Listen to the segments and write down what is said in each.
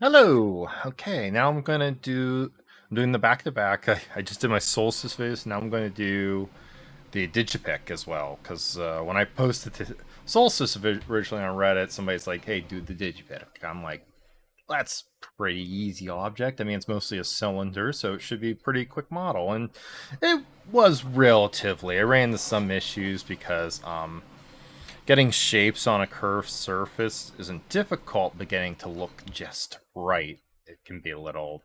Hello. Okay, now I'm doing the back to back. I just did my Solstice phase. Now I'm going to do the Digipick as well because when I posted the Solstice originally on Reddit, somebody's like, "Hey, do the Digipick." I'm like, "That's pretty easy object. I mean, it's mostly a cylinder, so it should be a pretty quick model." And it was relatively. I ran into some issues because getting shapes on a curved surface isn't difficult, but getting to look just right, it can be a little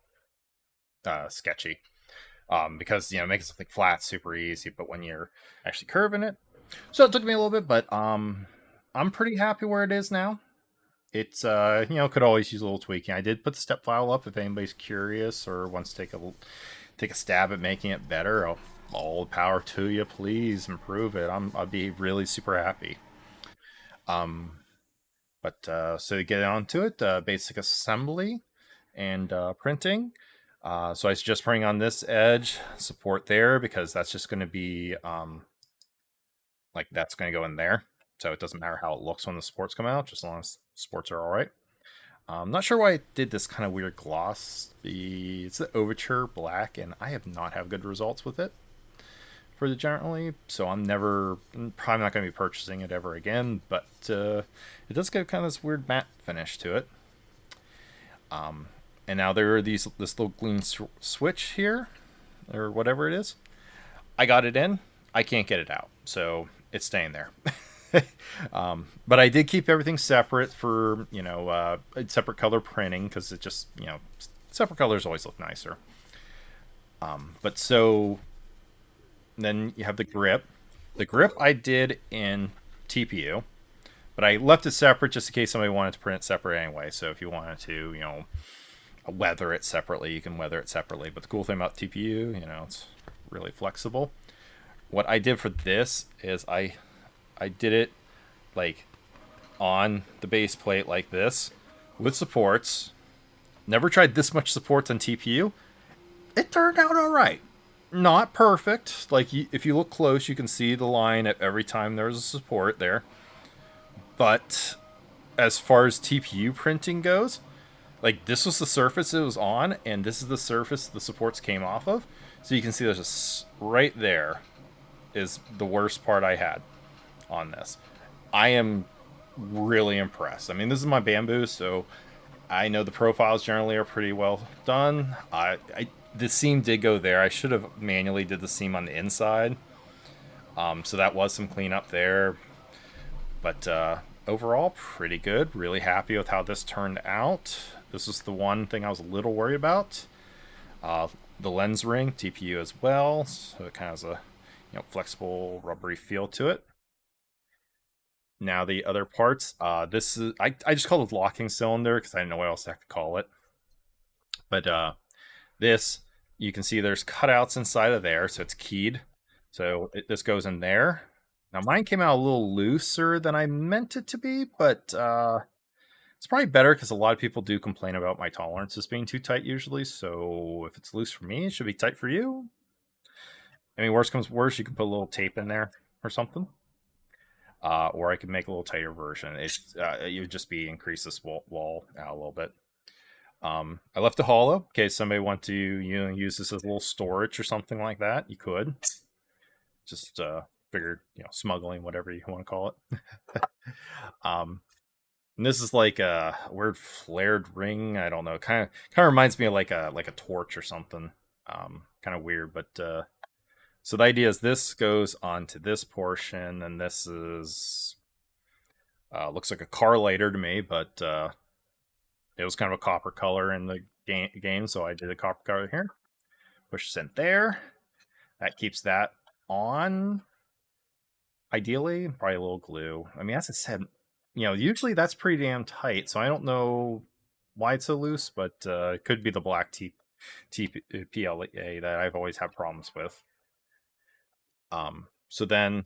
sketchy. Because making something flat super easy, but when you're actually curving it, so it took me a little bit, but I'm pretty happy where it is now. It's could always use a little tweaking. I did put the step file up if anybody's curious or wants to take a stab at making it better. All the power to you. Please improve it. I'd be really super happy. Um, But so to get on to it, basic assembly and printing. So I suggest printing on this edge, support there, because that's just going to be like that's going to go in there. So it doesn't matter how it looks when the supports come out, just as long as supports are all right. I'm not sure why I did this kind of weird gloss. It's the Overture Black, and I have not had good results with it for the generally, so probably not going to be purchasing it ever again. But it does get kind of this weird matte finish to it. And now there are this little green switch here, or whatever it is. I got it in. I can't get it out, so it's staying there. But I did keep everything separate for separate color printing because it just separate colors always look nicer. But so then you have the grip. The grip I did in TPU, but I left it separate just in case somebody wanted to print it separate anyway. So if you wanted to, weather it separately, you can weather it separately. But the cool thing about TPU, it's really flexible. What I did for this is I did it like on the base plate like this with supports. Never tried this much supports on TPU. It turned out all right. Not perfect. Like if you look close, you can see the line at every time there's a support there. But as far as TPU printing goes, like this was the surface it was on, and this is the surface the supports came off of. So you can see there's right there is the worst part I had on this. I am really impressed. I mean, this is my bamboo, so I know the profiles generally are pretty well done. The seam did go there. I should have manually did the seam on the inside. So that was some cleanup there. But overall, pretty good. Really happy with how this turned out. This is the one thing I was a little worried about. The lens ring, TPU as well. So it kind of has a flexible, rubbery feel to it. Now the other parts. This is I just called it locking cylinder because I didn't know what else I could call it. But this, you can see there's cutouts inside of there, so it's keyed. So this goes in there. Now mine came out a little looser than I meant it to be, but it's probably better because a lot of people do complain about my tolerances being too tight usually. So if it's loose for me, it should be tight for you. I mean, worst comes worst, you can put a little tape in there or something. Or I could make a little tighter version. It would just be increase this wall out a little bit. I left it hollow in case somebody want to use this as a little storage or something like that. You could just figured smuggling, whatever you want to call it. And this is like a weird flared ring. I don't know. Kind of reminds me of like a torch or something. Kind of weird, but so the idea is this goes onto this portion, and this is looks like a car lighter to me, but it was kind of a copper color in the game, so I did a copper color here. Push this in there. That keeps that on. Ideally, probably a little glue. I mean, as I said, usually that's pretty damn tight, so I don't know why it's so loose, but it could be the black PLA that I've always had problems with. So then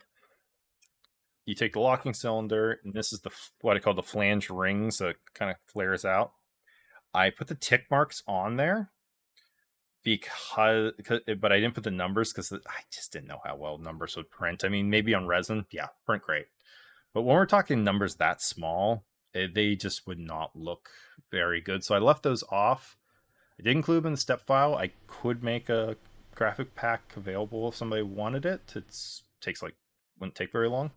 you take the locking cylinder, and this is what I call the flange ring, so it kind of flares out. I put the tick marks on there but I didn't put the numbers because I just didn't know how well numbers would print. I mean, maybe on resin, yeah, print great. But when we're talking numbers that small, they just would not look very good. So I left those off. I did include them in the step file. I could make a graphic pack available if somebody wanted it. It's takes like wouldn't take very long.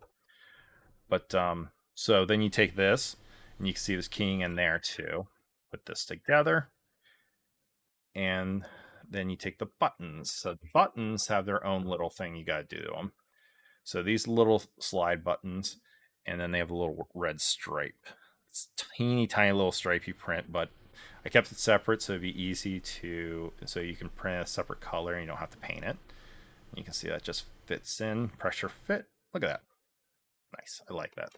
But so then you take this, and you can see this keying in there too. Put this together, and then you take the buttons. So the buttons have their own little thing you got to do to them. So these little slide buttons, and then they have a little red stripe. It's teeny tiny little stripe you print, but I kept it separate so it'd be easy so you can print a separate color and you don't have to paint it. You can see that just fits in, pressure fit. Look at that. Nice. I like that.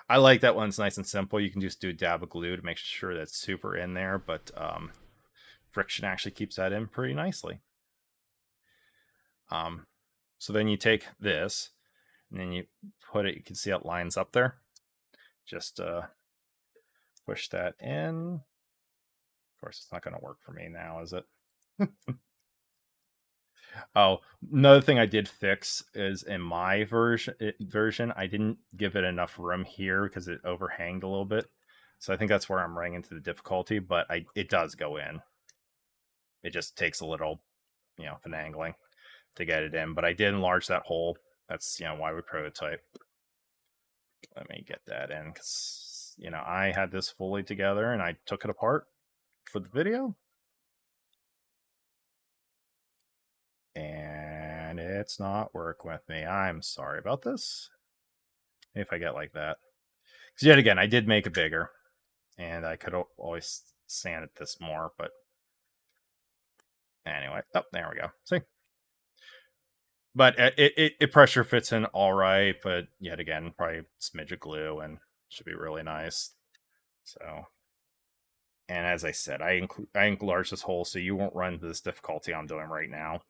I like that one. It's nice and simple. You can just do a dab of glue to make sure that's super in there, but friction actually keeps that in pretty nicely. So then you take this, and then you put it, you can see it lines up there. Just push that in. Of course, it's not going to work for me now, is it? Oh, another thing I did fix is in my version, I didn't give it enough room here because it overhanged a little bit. So I think that's where I'm running into the difficulty, but it does go in. It just takes a little, finagling to get it in. But I did enlarge that hole. That's, why we prototype. Let me get that in because, I had this fully together and I took it apart for the video. And it's not working with me. I'm sorry about this. If I get like that. Because yet again, I did make it bigger. And I could always sand this more, but anyway. Oh, there we go. See? But it pressure fits in all right, but yet again, probably a smidge of glue and should be really nice. So, and as I said, I enlarged this hole so you won't run into this difficulty I'm doing right now.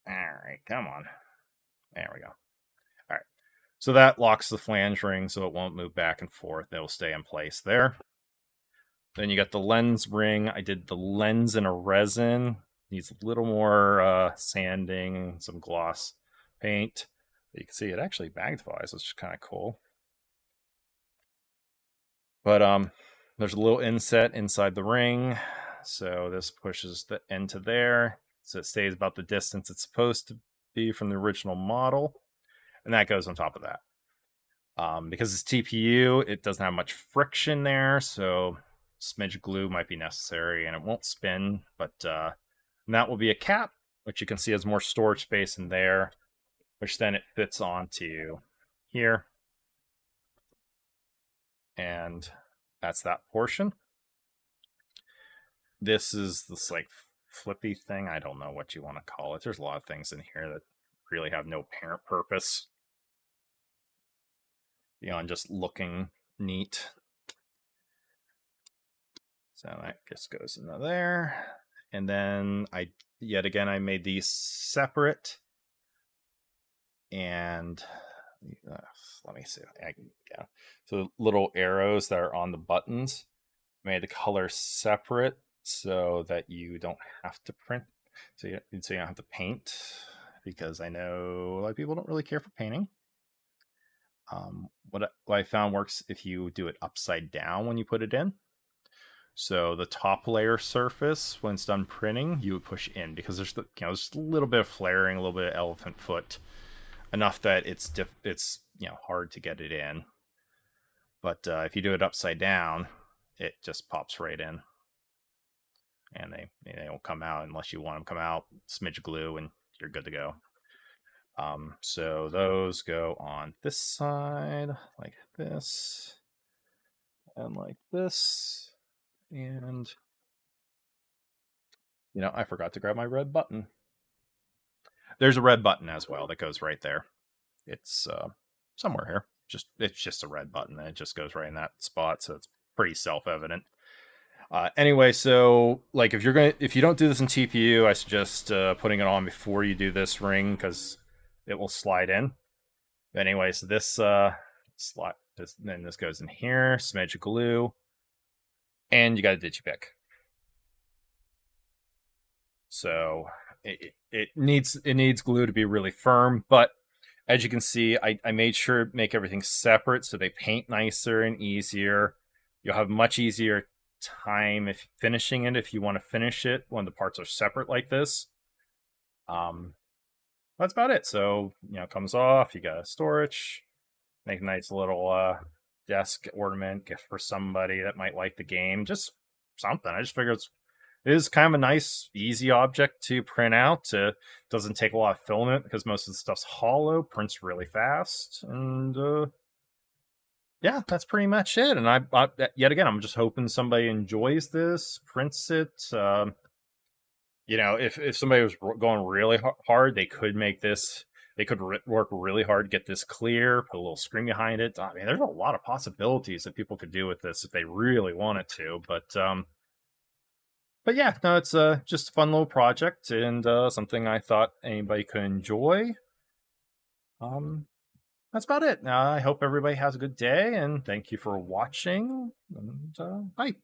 All right, come on. There we go. All right. So that locks the flange ring so it won't move back and forth. It'll stay in place there. Then you got the lens ring. I did the lens in a resin. Needs a little more sanding, some gloss paint. You can see it actually magnifies, which is kind of cool. But there's a little inset inside the ring. So this pushes the end to there. So it stays about the distance it's supposed to be from the original model. And that goes on top of that. Because it's TPU, it doesn't have much friction there. So smidge of glue might be necessary and it won't spin. But that will be a cap, which you can see has more storage space in there, which then it fits onto here. And that's that portion. This is this like flippy thing. I don't know what you want to call it. There's a lot of things in here that really have no apparent purpose beyond just looking neat. So that just goes into there. And then yet again, I made these separate. And let me see. Yeah. So little arrows that are on the buttons, made the color separate so that you don't have to print. So you don't have to paint, because I know a lot of people don't really care for painting. What I found works if you do it upside down when you put it in. So the top layer surface, when it's done printing, you would push in, because there's just a little bit of flaring, a little bit of elephant foot, enough that it's hard to get it in. But if you do it upside down, it just pops right in, and they won't come out unless you want them to come out. Smidge glue, and you're good to go. So those go on this side like this, and like this. And, I forgot to grab my red button. There's a red button as well that goes right there. It's somewhere here. It's just a red button, and it just goes right in that spot, so it's pretty self-evident. Anyway, so like if you don't do this in TPU, I suggest putting it on before you do this ring, because it will slide in. But anyway, so this slot, then this goes in here, smidge of glue, and you got a Digipick. So it needs glue to be really firm, but As you can see, I made sure to make everything separate so they paint nicer and easier. You'll have much easier time if finishing it if you want to finish it when the parts are separate like this. Um, that's about it. So, it comes off, you got a storage, make a nice little desk ornament gift for somebody that might like the game. Just something. I just figured it is kind of a nice, easy object to print out. Doesn't take a lot of filament because most of the stuff's hollow, prints really fast, and yeah, that's pretty much it. And yet again, I'm just hoping somebody enjoys this, prints it. If somebody was going really hard, they could make this. They could work really hard to get this clear, put a little screen behind it. I mean, there's a lot of possibilities that people could do with this if they really wanted to. But yeah, no, it's just a fun little project and something I thought anybody could enjoy. Um, that's about it. I hope everybody has a good day and thank you for watching. And bye.